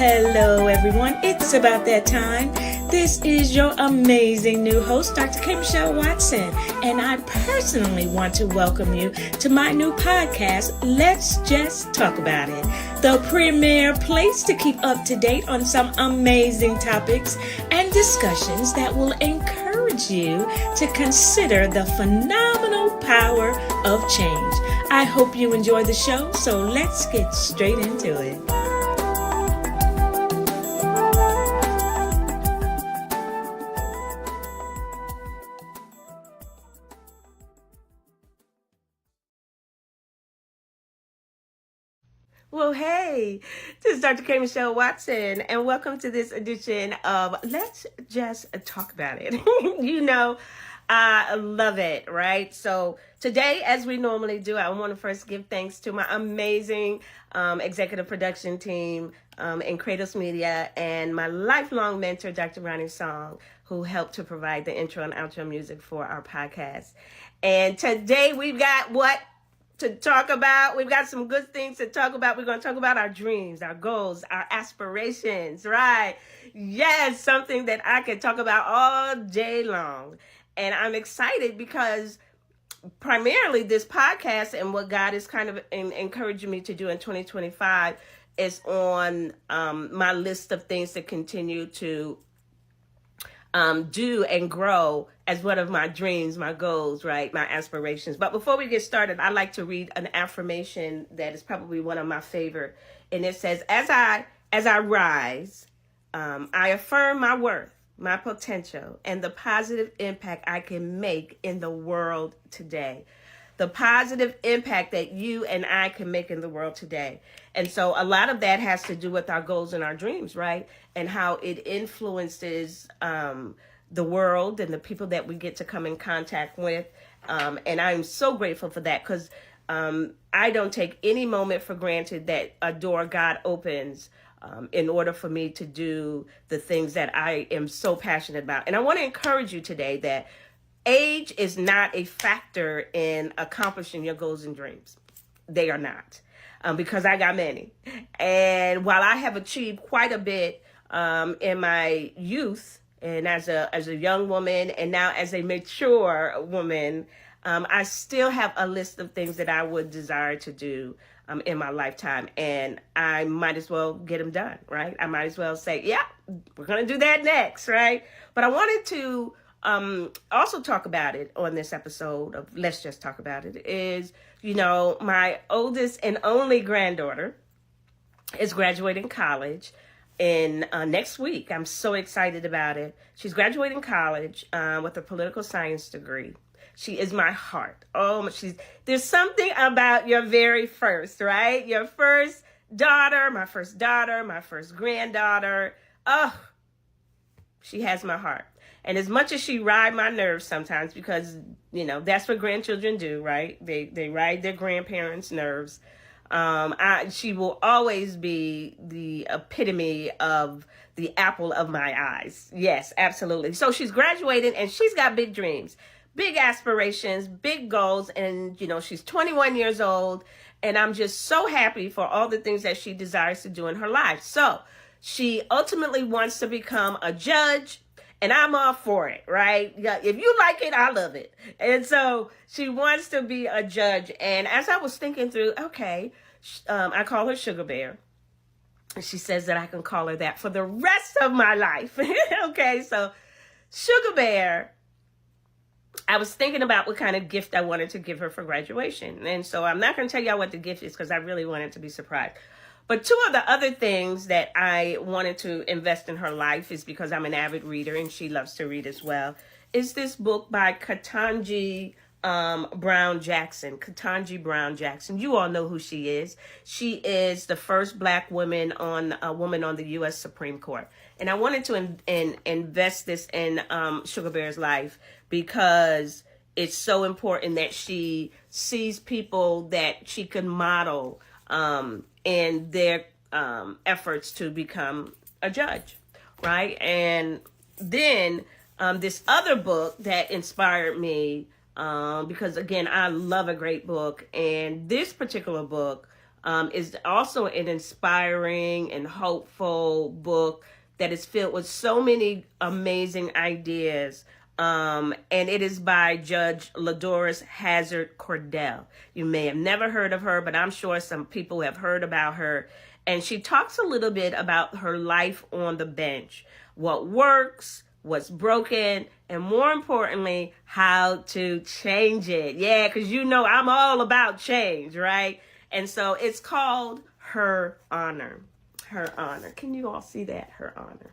Hello, everyone. It's about that time. This is your amazing new host, Dr. Kymm Watson, and I personally want to welcome you to my new podcast, Let's Just Talk About It, the premier place to keep up to date on some amazing topics and discussions that will encourage you to consider the phenomenal power of change. I hope you enjoy the show, so let's get straight into it. Well, hey, this is Dr. Kymm Watson, and welcome to this edition of Let's Just Talk About It. I love it, right? So today, as we normally do, I want to first give thanks to my amazing executive production team in Kratos Media and my lifelong mentor, Dr. Ronnie Song, who helped to provide the intro and outro music for our podcast. And today we've got what to talk about. We've got some good things to talk about. We're going to talk about our dreams, our goals, our aspirations, right? Yes, something that I could talk about all day long. And I'm excited because primarily this podcast and what God is kind of encouraging me to do in 2025 is on my list of things to continue to do and grow as one of my dreams, my goals, right? My aspirations. But before we get started, I'd like to read an affirmation that is probably one of my favorite. And it says, as I rise, I affirm my worth, my potential, and the positive impact I can make in the world today. The positive impact that you and I can make in the world today. And so a lot of that has to do with our goals and our dreams, right? And how it influences the world and the people that we get to come in contact with. And I'm so grateful for that because I don't take any moment for granted that a door God opens in order for me to do the things that I am so passionate about. And I want to encourage you today that age is not a factor in accomplishing your goals and dreams. They are not, because I got many. And while I have achieved quite a bit in my youth and as a young woman and now as a mature woman, I still have a list of things that I would desire to do in my lifetime. And I might as well get them done, right? I might as well say, yeah, we're going to do that next, right? But I wanted to also talk about it on this episode of Let's Just Talk About It is, my oldest and only granddaughter is graduating college in next week. I'm so excited about it. She's graduating college with a political science degree. She is my heart. There's something about your very first, right? Your first daughter, my first granddaughter. Oh, she has my heart. And as much as she ride my nerves sometimes, because, that's what grandchildren do, right? They ride their grandparents' nerves. She will always be the epitome of the apple of my eyes. Yes, absolutely. So she's graduating and she's got big dreams, big aspirations, big goals. And, she's 21 years old. And I'm just so happy for all the things that she desires to do in her life. So she ultimately wants to become a judge. And I'm all for it, right? Yeah, if you like it, I love it. And so she wants to be a judge. And as I was thinking through, okay, I call her Sugar Bear. And she says that I can call her that for the rest of my life. Okay, so Sugar Bear, I was thinking about what kind of gift I wanted to give her for graduation. And so I'm not going to tell y'all what the gift is because I really wanted to be surprised. But two of the other things that I wanted to invest in her life is because I'm an avid reader and she loves to read as well, is this book by Ketanji Brown Jackson. Ketanji Brown Jackson. You all know who she is. She is the first Black woman on the U.S. Supreme Court. And I wanted to invest this in Sugar Bear's life because it's so important that she sees people that she can model in their efforts to become a judge, right? And then this other book that inspired me, because again, I love a great book, and this particular book is also an inspiring and hopeful book that is filled with so many amazing ideas. And it is by Judge Ladoris Hazard Cordell. You may have never heard of her, but I'm sure some people have heard about her. And she talks a little bit about her life on the bench, what works, what's broken, and more importantly, how to change it. Yeah, because you know I'm all about change, right? And so it's called Her Honor. Her Honor. Can you all see that? Her Honor.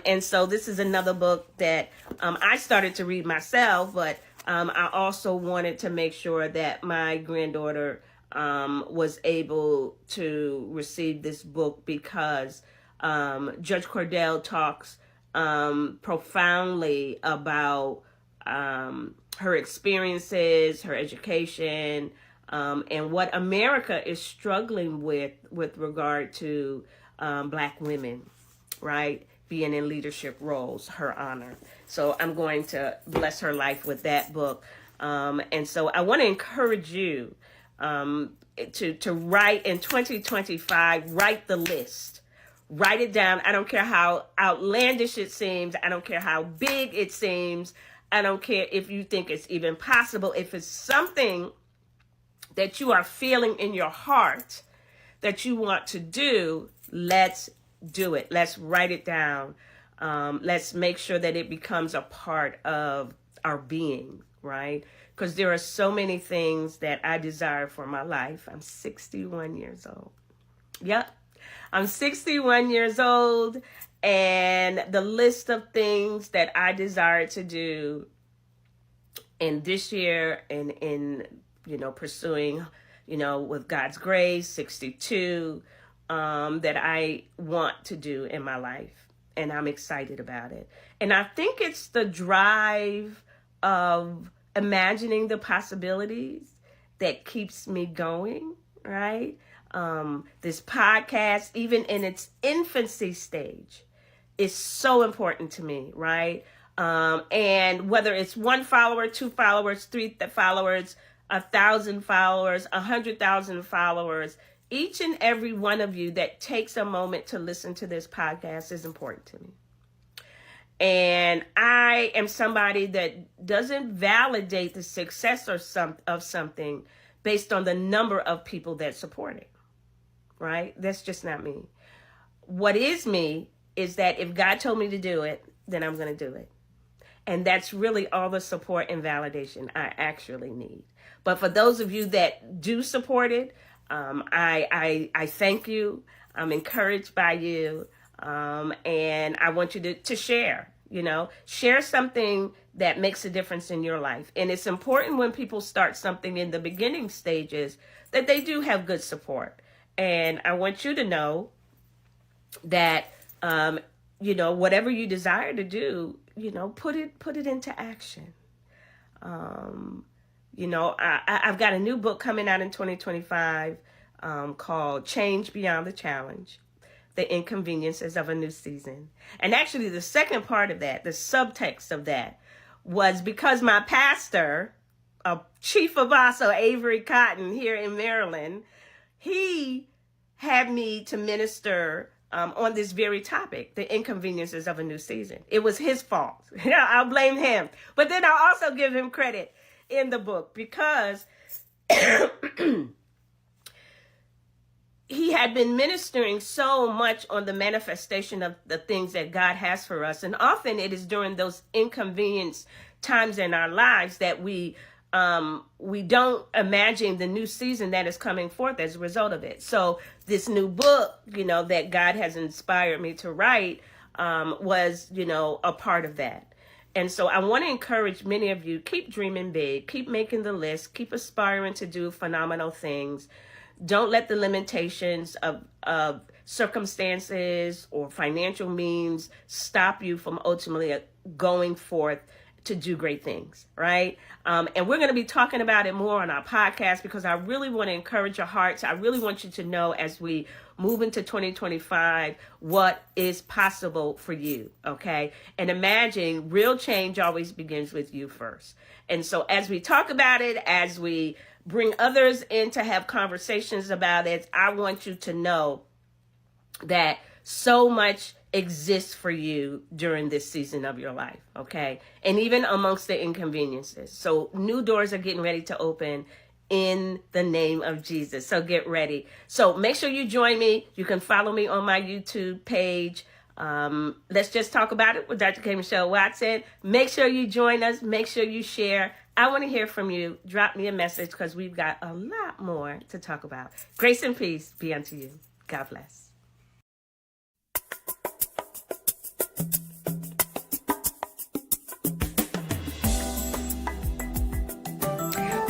And so this is another book that I started to read myself, but I also wanted to make sure that my granddaughter was able to receive this book because Judge Cordell talks profoundly about her experiences, her education, and what America is struggling with regard to Black women, right? Being in leadership roles, Her Honor. So I'm going to bless her life with that book. And so I want to encourage you to write in 2025, write the list. Write it down. I don't care how outlandish it seems. I don't care how big it seems. I don't care if you think it's even possible. If it's something that you are feeling in your heart that you want to do, let's do it. Let's write it down. Let's make sure that it becomes a part of our being, right? Because there are so many things that I desire for my life. I'm 61 years old. Yep. I'm 61 years old, and the list of things that I desire to do in this year and in, pursuing, with God's grace, 62, that I want to do in my life. And I'm excited about it. And I think it's the drive of imagining the possibilities that keeps me going, right? This podcast, even in its infancy stage, is so important to me, right? And whether it's 1 follower, 2 followers, 3 followers, 1,000 followers, 100,000 followers, each and every one of you that takes a moment to listen to this podcast is important to me. And I am somebody that doesn't validate the success of something based on the number of people that support it, right? That's just not me. What is me is that if God told me to do it, then I'm going to do it. And that's really all the support and validation I actually need. But for those of you that do support it, I thank you. I'm encouraged by you. And I want you to share, share something that makes a difference in your life. And it's important when people start something in the beginning stages that they do have good support. And I want you to know that, whatever you desire to do, put it into action. I've got a new book coming out in 2025 called Change Beyond the Challenge, The Inconveniences of a New Season. And actually the second part of that, the subtext of that, was because my pastor, Chief Apostle Avery Cotton here in Maryland, he had me to minister on this very topic, the inconveniences of a new season. It was his fault. I'll blame him. But then I'll also give him credit in the book because he had been ministering so much on the manifestation of the things that God has for us. And often it is during those inconvenience times in our lives that we don't imagine the new season that is coming forth as a result of it. So this new book, that God has inspired me to write, was, a part of that. And so I want to encourage many of you, keep dreaming big, keep making the list, keep aspiring to do phenomenal things. Don't let the limitations of circumstances or financial means stop you from ultimately going forth to do great things, right? And we're going to be talking about it more on our podcast because I really want to encourage your hearts. I really want you to know as we move into 2025 what is possible for you, okay? And imagine real change always begins with you first. And so as we talk about it, as we bring others in to have conversations about it, I want you to know that so much exists for you during this season of your life, okay? And even amongst the inconveniences. So new doors are getting ready to open in the name of Jesus. So get ready. So make sure you join me. You can follow me on my YouTube page. Let's just talk about it with Dr. Kymm Watson. Make sure you join us. Make sure you share. I want to hear from you. Drop me a message because we've got a lot more to talk about. Grace and peace be unto you. God bless.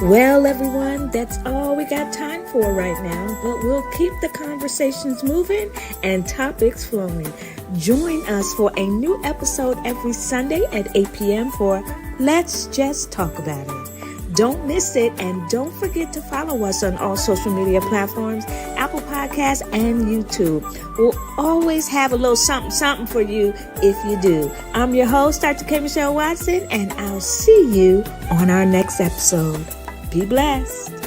Well, everyone, that's all we got time for right now, but we'll keep the conversations moving and topics flowing. Join us for a new episode every Sunday at 8 p.m. for Let's Just Talk About It. Don't miss it, and don't forget to follow us on all social media platforms, Apple Podcasts, and YouTube. We'll always have a little something for you if you do. I'm your host, Dr. Kymm Watson, and I'll see you on our next episode. Be blessed.